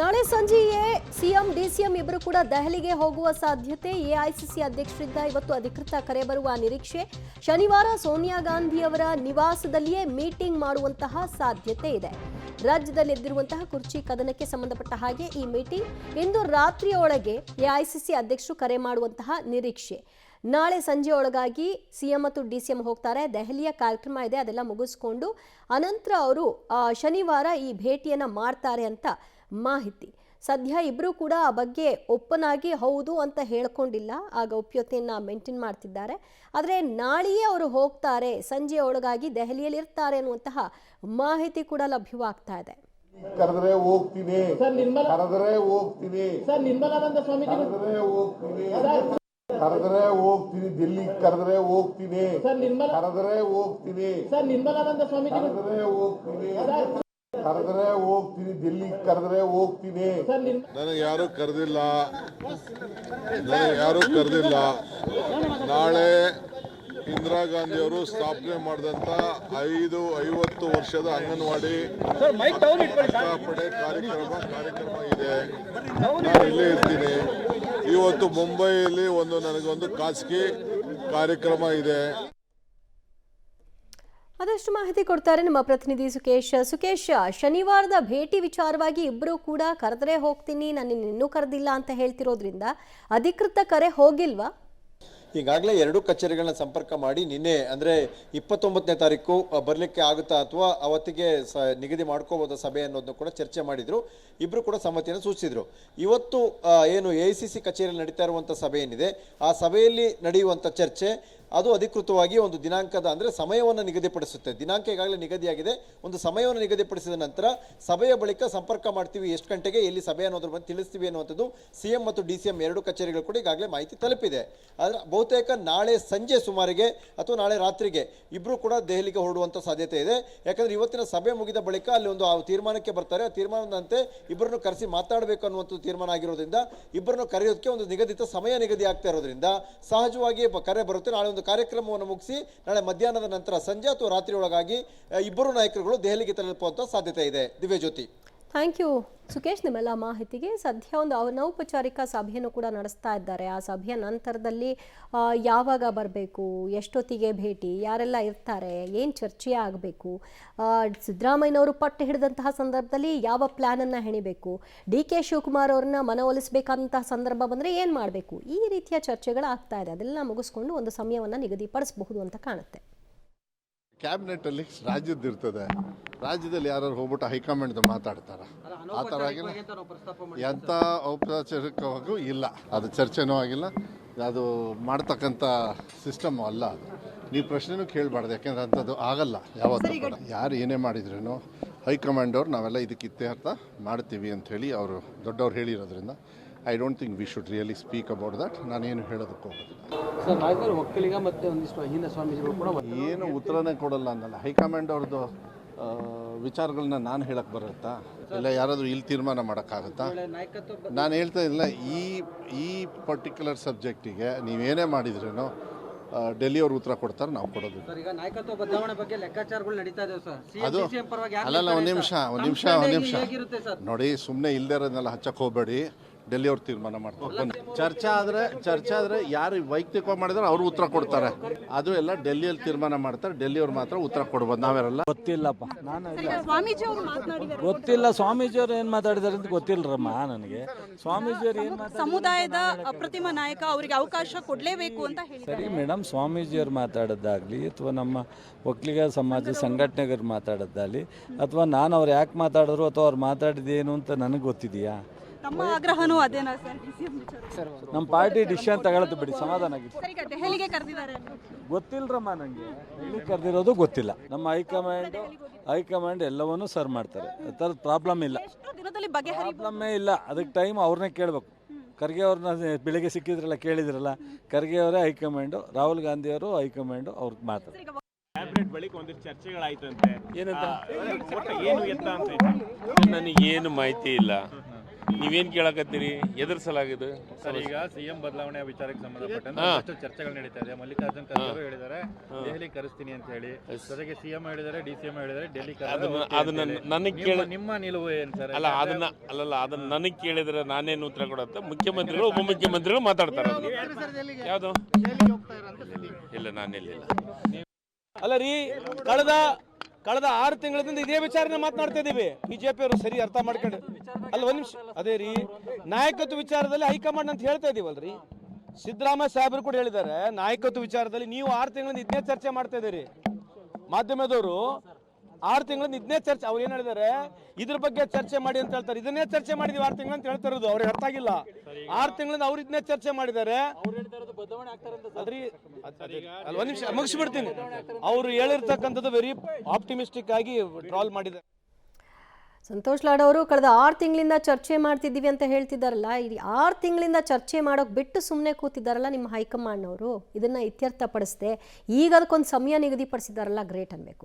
ನಾಳೆ ಸಂಜೆಯೇ CM DCM ಇಬ್ಬರು ಕೂಡ ದೆಹಲಿಗೆ ಹೋಗುವ ಸಾಧ್ಯತೆ. ಎಐಸಿಸಿ ಅಧ್ಯಕ್ಷರಿಂದ ಇವತ್ತು ಅಧಿಕೃತ ಕರೆ ಬರುವ ನಿರೀಕ್ಷೆ. ಶನಿವಾರ ಸೋನಿಯಾ ಗಾಂಧಿ ಅವರ ನಿವಾಸದಲ್ಲಿಯೇ ಮೀಟಿಂಗ್ ಮಾಡುವಂತಹ ಸಾಧ್ಯತೆ ಇದೆ. ರಾಜ್ಯದಲ್ಲಿ ಎದ್ದಿರುವಂತಹ ಕುರ್ಚಿ ಕದನಕ್ಕೆ ಸಂಬಂಧಪಟ್ಟ ಹಾಗೆ ಈ ಮೀಟಿಂಗ್ ಇಂದು ರಾತ್ರಿಯೊಳಗೆ ಎಐಸಿಸಿ ಅಧ್ಯಕ್ಷರು ಕರೆ ಮಾಡುವಂತಹ ನಿರೀಕ್ಷೆ. ನಾಳೆ ಸಂಜೆಯೊಳಗಾಗಿ ಸಿಎಂ ಮತ್ತು ಡಿಸಿಎಂ ಹೋಗ್ತಾರೆ. ದೆಹಲಿಯ ಕಾರ್ಯಕ್ರಮ ಇದೆ, ಅದೆಲ್ಲ ಮುಗಿಸ್ಕೊಂಡು ಅನಂತರ ಅವರು ಶನಿವಾರ ಈ ಭೇಟಿಯನ್ನ ಮಾಡ್ತಾರೆ ಅಂತ ಮಾಹಿತಿ. ಸದ್ಯ ಇಬ್ಬರು ಕೂಡ ಆ ಬಗ್ಗೆ ಒಪ್ಪನಾಗಿ ಹೌದು ಅಂತ ಹೇಳ್ಕೊಂಡಿಲ್ಲ, ಆ ಗೌಪ್ಯತೆಯನ್ನ ಮೇಂಟೈನ್ ಮಾಡ್ತಿದ್ದಾರೆ. ಆದರೆ ನಾಳೆಯೇ ಅವರು ಹೋಗ್ತಾರೆ, ಸಂಜೆಯ ಒಳಗಾಗಿ ದೆಹಲಿಯಲ್ಲಿ ಇರ್ತಾರೆ ಅನ್ನುವಂತಹ ಮಾಹಿತಿ ಕೂಡ ಲಭ್ಯವಾಗ್ತಾ ಇದೆ. ಕರೆದ್ರೆ ಹೋಗ್ತೀನಿ, ಕರೆದ್ರೆ ಹೋಗ್ತೀನಿ, ನಿರ್ಮಲಾನಂದ ಸ್ವಾಮೀಜಿ ಕರೆದ್ರೆ ಹೋಗ್ತೀನಿ, ಡೆಲ್ಲಿ ಕರೆದ್ರೆ ಹೋಗ್ತೀನಿ, ಕರೆದ್ರೆ ಹೋಗ್ತೀನಿ, ನಿರ್ಮಲಾನಂದ ಸ್ವಾಮೀಜಿ ಕರೆದ್ರೆ ಹೋಗ್ತೀನಿ, ಕರೆದ್ರೆ ಹೋಗ್ತೀನಿ, ಡೆಲ್ಲಿ ಕರೆದ್ರೆ ಹೋಗ್ತೀನಿ. ನನಗೆ ಯಾರು ಕರೆದಿಲ್ಲ, ನಾಳೆ ಇಂದಿರಾ ಗಾಂಧಿ ಅವರು ಸ್ಥಾಪನೆ ಮಾಡಿದಂಥ 50 ವರ್ಷದ ಅಂಗನವಾಡಿ ಕಷ್ಟಪಡೆ ಕಾರ್ಯಕ್ರಮ ಇದೆ. ನಾನು ಇಲ್ಲೇ ಇರ್ತೀನಿ. ಇವತ್ತು ಮುಂಬೈಯಲ್ಲಿ ನನಗೊಂದು ಖಾಸಗಿ ಕಾರ್ಯಕ್ರಮ ಇದೆ. ಅದಷ್ಟು ಮಾಹಿತಿ ಕೊಡ್ತಾರೆ ನಮ್ಮ ಪ್ರತಿನಿಧಿ ಸುಕೇಶ್. ಶನಿವಾರದ ಭೇಟಿ ವಿಚಾರವಾಗಿ ಇಬ್ಬರು ಕೂಡ ಕರೆದ್ರೆ ಹೋಗ್ತೀನಿ, ನಾನು ಇನ್ನೂ ಕರೆದಿಲ್ಲ ಅಂತ ಹೇಳ್ತಿರೋದ್ರಿಂದ ಅಧಿಕೃತ ಕರೆ ಹೋಗಿಲ್ವಾ? ಈಗಾಗಲೇ ಎರಡು ಕಚೇರಿಗಳನ್ನ ಸಂಪರ್ಕ ಮಾಡಿ ನಿನ್ನೆ ಅಂದರೆ 29ನೇ ತಾರೀಕು ಬರಲಿಕ್ಕೆ ಆಗುತ್ತಾ ಅಥವಾ ಅವತ್ತಿಗೆ ನಿಗದಿ ಮಾಡ್ಕೋಬೋದ ಸಭೆ ಅನ್ನೋದನ್ನು ಕೂಡ ಚರ್ಚೆ ಮಾಡಿದ್ರು. ಇಬ್ಬರು ಕೂಡ ಸಮ್ಮತಿಯನ್ನು ಸೂಚಿಸಿದ್ರು. ಇವತ್ತು ಏನು ಎಐಸಿಸಿ ಕಚೇರಿಯಲ್ಲಿ ನಡೀತಾ ಇರುವಂಥ ಸಭೆ ಏನಿದೆ, ಆ ಸಭೆಯಲ್ಲಿ ನಡೆಯುವಂಥ ಚರ್ಚೆ ಅದು ಅಧಿಕೃತವಾಗಿ ಒಂದು ದಿನಾಂಕದ ಅಂದರೆ ಸಮಯವನ್ನು ನಿಗದಿಪಡಿಸುತ್ತೆ. ದಿನಾಂಕ ಈಗಾಗಲೇ ನಿಗದಿಯಾಗಿದೆ. ಒಂದು ಸಮಯವನ್ನು ನಿಗದಿಪಡಿಸಿದ ನಂತರ ಸಭೆಯ ಬಳಿಕ ಸಂಪರ್ಕ ಮಾಡ್ತೀವಿ, ಎಷ್ಟು ಗಂಟೆಗೆ ಎಲ್ಲಿ ಸಭೆ ಅನ್ನೋದ್ರ ಬಗ್ಗೆ ತಿಳಿಸ್ತೀವಿ ಅನ್ನುವಂಥದ್ದು ಸಿಎಂ ಮತ್ತು ಡಿಸಿಎಂ ಎರಡು ಕಚೇರಿಗಳು ಕೂಡ ಈಗಾಗಲೇ ಮಾಹಿತಿ ತಲುಪಿದೆ. ಆದರೆ ಬಹುತೇಕ ನಾಳೆ ಸಂಜೆ ಸುಮಾರಿಗೆ ಅಥವಾ ನಾಳೆ ರಾತ್ರಿಗೆ ಇಬ್ಬರು ಕೂಡ ದೆಹಲಿಗೆ ಹೊರಡುವಂಥ ಸಾಧ್ಯತೆ ಇದೆ. ಯಾಕಂದರೆ ಇವತ್ತಿನ ಸಭೆ ಮುಗಿದ ಬಳಿಕ ಅಲ್ಲಿ ಒಂದು ತೀರ್ಮಾನಕ್ಕೆ ಬರ್ತಾರೆ. ಆ ತೀರ್ಮಾನದಂತೆ ಇಬ್ಬರನ್ನು ಕರೆಸಿ ಮಾತಾಡಬೇಕು ಅನ್ನುವಂಥ ತೀರ್ಮಾನ ಆಗಿರೋದ್ರಿಂದ ಇಬ್ಬರನ್ನು ಕರೆಯೋದಕ್ಕೆ ಒಂದು ನಿಗದಿತ ಸಮಯ ನಿಗದಿ ಆಗ್ತಾ ಇರೋದ್ರಿಂದ ಸಹಜವಾಗಿ ಕರೆ ಬರುತ್ತೆ. ನಾಳೆ ಒಂದು ಕಾರ್ಯಕ್ರಮವನ್ನು ಮುಗಿಸಿ ನಾಳೆ ಮಧ್ಯಾಹ್ನದ ನಂತರ ಸಂಜೆ ಅಥವಾ ರಾತ್ರಿಯೊಳಗಾಗಿ ಇಬ್ಬರು ನಾಯಕರುಗಳು ದೆಹಲಿಗೆ ತಲುಪುವಂಥ ಸಾಧ್ಯತೆ ಇದೆ. ದಿವ್ಯಜ್ಯೋತಿ, ಥ್ಯಾಂಕ್ ಯು ಸುಕೇಶ್ ನಿಮ್ಮೆಲ್ಲ ಮಾಹಿತಿಗೆ. ಸದ್ಯ ಒಂದು ಅನೌಪಚಾರಿಕ ಸಭೆಯನ್ನು ಕೂಡ ನಡೆಸ್ತಾ ಇದ್ದಾರೆ. ಆ ಸಭೆಯ ನಂತರದಲ್ಲಿ ಯಾವಾಗ ಬರಬೇಕು, ಎಷ್ಟೊತ್ತಿಗೆ ಭೇಟಿ, ಯಾರೆಲ್ಲ ಇರ್ತಾರೆ, ಏನು ಚರ್ಚೆ ಆಗಬೇಕು, ಸಿದ್ದರಾಮಯ್ಯನವರು ಪಟ್ಟು ಹಿಡಿದಂತಹ ಸಂದರ್ಭದಲ್ಲಿ ಯಾವ ಪ್ಲ್ಯಾನನ್ನು ಹೆಣಿಬೇಕು, ಡಿ.ಕೆ. ಶಿವಕುಮಾರ್ ಅವ್ರನ್ನ ಮನವೊಲಿಸಬೇಕಂತಹ ಸಂದರ್ಭ ಬಂದರೆ ಏನು ಮಾಡಬೇಕು, ಈ ರೀತಿಯ ಚರ್ಚೆಗಳು ಆಗ್ತಾ ಇದೆ. ಅದೆಲ್ಲ ಮುಗಿಸ್ಕೊಂಡು ಒಂದು ಸಮಯವನ್ನು ನಿಗದಿಪಡಿಸಬಹುದು ಅಂತ ಕಾಣುತ್ತೆ. ಕ್ಯಾಬಿನೆಟಲ್ಲಿ ರಾಜ್ಯದ್ದು ಇರ್ತದೆ, ರಾಜ್ಯದಲ್ಲಿ ಯಾರು ಹೋಗ್ಬಿಟ್ಟು ಹೈಕಮಾಂಡ್ ಮಾತಾಡ್ತಾರ, ಆ ಥರ ಆಗಿಲ್ಲ. ಎಂಥ ಔಪಚಾರಿಕವಾಗೂ ಇಲ್ಲ, ಅದು ಚರ್ಚೆನೂ ಆಗಿಲ್ಲ, ಅದು ಮಾಡ್ತಕ್ಕಂಥ ಸಿಸ್ಟಮ್ ಅಲ್ಲ. ಅದು ನೀವು ಪ್ರಶ್ನೆನೂ ಕೇಳಬಾರ್ದು, ಯಾಕೆಂದ್ರೆ ಅಂಥದ್ದು ಆಗಲ್ಲ ಯಾವತ್ತೂ ಕೂಡ. ಯಾರು ಏನೇ ಮಾಡಿದ್ರೂ ಹೈಕಮಾಂಡ್ ಅವ್ರು ನಾವೆಲ್ಲ ಇದಕ್ಕೆ ಇತ್ಯರ್ಥ ಮಾಡ್ತೀವಿ ಅಂಥೇಳಿ ಅವರು ದೊಡ್ಡವ್ರು ಹೇಳಿರೋದ್ರಿಂದ I don't think we should really speak about that. ನಾನೇನು ಹೇಳೋದಕ್ಕೆ ಹೋಗೋದಿಲ್ಲ. ಒಕ್ಕಲಿಗ ಮತ್ತು ಒಂದಿಷ್ಟು ಅಹಿಂದ ಸ್ವಾಮೀಜಿಗಳು ಕೂಡ ಏನು ಉತ್ತರನೇ ಕೊಡಲ್ಲ ಅನ್ನಲ್ಲ. ಹೈಕಮಾಂಡ್ ಅವ್ರದ್ದು ವಿಚಾರಗಳನ್ನ ನಾನು ಹೇಳಕ್ಕೆ ಬರುತ್ತಾ? ಇಲ್ಲ ಯಾರಾದರೂ ಇಲ್ಲಿ ತೀರ್ಮಾನ ಮಾಡೋಕ್ಕಾಗುತ್ತಾ? ನಾನು ಹೇಳ್ತಾ ಇಲ್ಲ, ಈ ಪರ್ಟಿಕ್ಯುಲರ್ ಸಬ್ಜೆಕ್ಟಿಗೆ ನೀವೇನೇ ಮಾಡಿದ್ರೇನೋ ಡೆಲ್ಲಿಯವ್ರು ಉತ್ತರ ಕೊಡ್ತಾರೆ, ನಾವು ಕೊಡೋದು. ನಾಯಕತ್ವ ಬದಲಾವಣೆ ಬಗ್ಗೆ ಲೆಕ್ಕಾಚಾರಗಳು ನಡೀತಾ ಇದೆ ಸರ್. ಅದು ಅಲ್ಲಲ್ಲ, ಒಂದು ನಿಮಿಷ ನೋಡಿ, ಸುಮ್ಮನೆ ಇಲ್ಲದೆ ಇರೋದನ್ನೆಲ್ಲ ಹಚ್ಚಕ್ಕೆ ಹೋಗಬೇಡಿ. ಡೆಲ್ಲಿಯವ್ರು ತೀರ್ಮಾನ ಮಾಡ್ತಾರೆ. ಬನ್ನಿ, ಚರ್ಚೆ ಆದರೆ ಯಾರು ವೈಯಕ್ತಿಕವಾಗಿ ಮಾಡಿದ್ರೆ ಅವರು ಉತ್ತರ ಕೊಡ್ತಾರೆ. ಅದು ಎಲ್ಲ ಡೆಲ್ಲಿಯಲ್ಲಿ ತೀರ್ಮಾನ ಮಾಡ್ತಾರೆ. ಡೆಲ್ಲಿಯವ್ರು ಮಾತ್ರ ಉತ್ತರ ಕೊಡ್ಬೋದು, ನಾವೆಲ್ಲ ಗೊತ್ತಿಲ್ಲಪ್ಪ. ಗೊತ್ತಿಲ್ಲ ಸ್ವಾಮೀಜಿಯವ್ರು ಏನು ಮಾತಾಡಿದಾರೆ ಅಂತ ಗೊತ್ತಿಲ್ಲರಮ್ಮ ನನಗೆ. ಸ್ವಾಮೀಜಿಯವ್ರು ಏನು ಮಾತಾಡಿದ್ರು, ಸಮುದಾಯದ ಅಪ್ರತಿಮ ನಾಯಕ, ಅವರಿಗೆ ಅವಕಾಶ ಕೊಡಲೇಬೇಕು ಅಂತ ಹೇಳಿ. ಸರಿ ಮೇಡಮ್, ಸ್ವಾಮೀಜಿಯವ್ರು ಮಾತಾಡೋದಾಗಲಿ ಅಥವಾ ನಮ್ಮ ಒಕ್ಕಲಿಗ ಸಮಾಜ ಸಂಘಟನೆಗರು ಮಾತಾಡೋದಾಗಲಿ ಅಥವಾ ನಾನು ಅವ್ರು ಯಾಕೆ ಮಾತಾಡಿದ್ರು ಅಥವಾ ಅವ್ರು ಮಾತಾಡಿದ್ದೇನು ಅಂತ ನನಗೆ ಗೊತ್ತಿದೆಯಾ? ನಮ್ಮ ಆಗ್ರಹನೂ ಅದೇನಾ ಸರ್? ನಮ್ಮ ಪಾರ್ಟಿ ಡಿಸಿಷನ್ ತಗೊಳ್ಳೋದು ಬಿಡಿ, ಸಮಾಧಾನ ಆಗಿ. ದೆಹಲಿಗೆ ಕರೆದಿದ್ದಾರೆ ಗೊತ್ತಿಲ್ಲರಮ್ಮ ನನಗೆ, ಎಲ್ಲಿ ಕರೆದಿರೋದು ಗೊತ್ತಿಲ್ಲ. ನಮ್ಮ ಹೈಕಮಾಂಡ್ ಎಲ್ಲವನ್ನೂ ಸರ್ ಮಾಡ್ತಾರೆ, ಥರದ ಪ್ರಾಬ್ಲಮ್ ಇಲ್ಲ, ಪ್ರಾಬ್ಲಮ್ಮೇ ಇಲ್ಲ. ಅದಕ್ಕೆ ಟೈಮ್ ಅವ್ರನ್ನೇ ಕೇಳಬೇಕು. ಖರ್ಗೆ ಅವ್ರನ್ನ ಬೆಳಿಗ್ಗೆ ಸಿಕ್ಕಿದ್ರಲ್ಲ, ಕೇಳಿದ್ರಲ್ಲ, ಖರ್ಗೆ ಅವರೇ ಹೈಕಮಾಂಡು, ರಾಹುಲ್ ಗಾಂಧಿ ಅವರು ಹೈಕಮಾಂಡು, ಅವ್ರಿಗೆ ಮಾತಾಡ್ತಾರೆ. ಕ್ಯಾಬಿನೆಟ್ ಬಳಿಕ ಒಂದಿಷ್ಟು ಚರ್ಚೆಗಳಾಯ್ತಂತೆ, ಏನಂತ ಏನು ಎತ್ತ ಅಂತ ನನಗೇನು ಮಾಹಿತಿ ಇಲ್ಲ. ನೀವೇನು ಕೇಳಕತ್ತೀರಿ ಎದುರಿಸಲಾಗಿದೆ ಸರ್ ಈಗ ಸಿಎಂ ಬದಲಾವಣೆ ವಿಚಾರಕ್ಕೆ ಸಂಬಂಧಪಟ್ಟಂತೆ ಒಂದಷ್ಟು ಚರ್ಚೆಗಳು ನಡೀತಾ ಇದೆ. ಮಲ್ಲಿಕಾರ್ಜುನ್ ಖರ್ಗೆ ಅವರು ಹೇಳಿದ್ದಾರೆ ದೆಹಲಿ ಕರೆಸ್ತೀನಿ ಅಂತ ಹೇಳಿ, ಜೊತೆಗೆ ಸಿಎಂ ಹೇಳಿದ್ದಾರೆ, ಡಿಸಿಎಂ ಹೇಳಿದ್ದಾರೆ ಡೆಲ್ಲಿ ಅದನ್ನ ನನಗೆ ಕೇಳ ನಿಮ್ಮ ನಿಲುವು ಏನ್ ಸರ್? ಅಲ್ಲ ಅದನ್ನ ನನಗೆ ಕೇಳಿದ್ರೆ ನಾನೇನು ಉತ್ತರ ಕೊಡುತ್ತೆ, ಮುಖ್ಯಮಂತ್ರಿಗಳು ಉಪಮುಖ್ಯಮಂತ್ರಿಗಳು ಮಾತಾಡ್ತಾರೆ. ಯಾವುದು ಇಲ್ಲ, ನಾನೆಲ್ಲಿಲ್ಲ. ಅಲ್ಲ ರೀ, ಕಳೆದ 6 ತಿಂಗಳಿಂದ ಇದೇ ವಿಚಾರನ ಮಾತನಾಡ್ತಾ ಇದೀವಿ. ಬಿಜೆಪಿ ಅವರು ಸರಿ ಅರ್ಥ ಮಾಡ್ಕೊಂಡು ಅಲ್ಲ, ಒಂದ್ ನಿಮಿಷ, ಅದೇ ರೀ ನಾಯಕತ್ವ ವಿಚಾರದಲ್ಲಿ ಹೈಕಮಾಂಡ್ ಅಂತ ಹೇಳ್ತಾ ಇದೀವಲ್ರಿ. ಸಿದ್ದರಾಮಯ್ಯ ಸಾಹೇಬರು ಕೂಡ ಹೇಳಿದ್ದಾರೆ ನಾಯಕತ್ವ ವಿಚಾರದಲ್ಲಿ ನೀವು 6 ತಿಂಗಳಿಂದ ಇದನ್ನೇ ಚರ್ಚೆ ಮಾಡ್ತಾ ಇದೀರಿ. ಮಾಧ್ಯಮದವರು 6 ತಿಂಗಳಿಂದ ಇದನ್ನೇ ಚರ್ಚೆ, ಅವ್ರು ಏನ್ ಹೇಳಿದ್ದಾರೆ, ಇದ್ರ ಬಗ್ಗೆ ಚರ್ಚೆ ಮಾಡಿ ಅಂತ ಹೇಳ್ತಾರೆ. ಇದನ್ನೇ ಚರ್ಚೆ ಮಾಡಿದೀವಿ 6 ತಿಂಗಳು ಅಂತ ಹೇಳ್ತಾ ಇರೋದು. ಅವ್ರಿಗೆ ಅರ್ಥ ಆಗಿಲ್ಲ. 6 ತಿಂಗಳಿಂದ ಅವ್ರು ಇದನ್ನೇ ಚರ್ಚೆ ಮಾಡಿದ್ದಾರೆ. ಅದ್ರಿ ಒಂದ್ ನಿಮಿಷ ಮುಗಿಸ್ಬಿಡ್ತೀನಿ. ಅವ್ರು ಹೇಳಿರ್ತಕ್ಕಂಥದ್ದು ವೆರಿ ಆಪ್ಟಿಮಿಸ್ಟಿಕ್ ಆಗಿ ಟ್ರಾಲ್ ಮಾಡಿದ್ದಾರೆ. ಸಂತೋಷ್ ಲಾಡ್ ಅವರು ಕಳೆದ 6 ತಿಂಗಳಿಂದ ಚರ್ಚೆ ಮಾಡ್ತಿದ್ದೀವಿ ಅಂತ ಹೇಳ್ತಿದ್ದಾರಲ್ಲ, ಈ 6 ತಿಂಗಳಿಂದ ಚರ್ಚೆ ಮಾಡೋಕೆ ಬಿಟ್ಟು ಸುಮ್ಮನೆ ಕೂತಿದ್ದಾರಲ್ಲ ನಿಮ್ಮ ಹೈಕಮಾಂಡ್ನವರು, ಇದನ್ನ ಇತ್ಯರ್ಥಪಡಿಸದೆ ಈಗ ಅದಕ್ಕೊಂದು ಸಮಯ ನಿಗದಿಪಡಿಸಿದಾರಲ್ಲ, ಗ್ರೇಟ್ ಅನ್ಬೇಕು.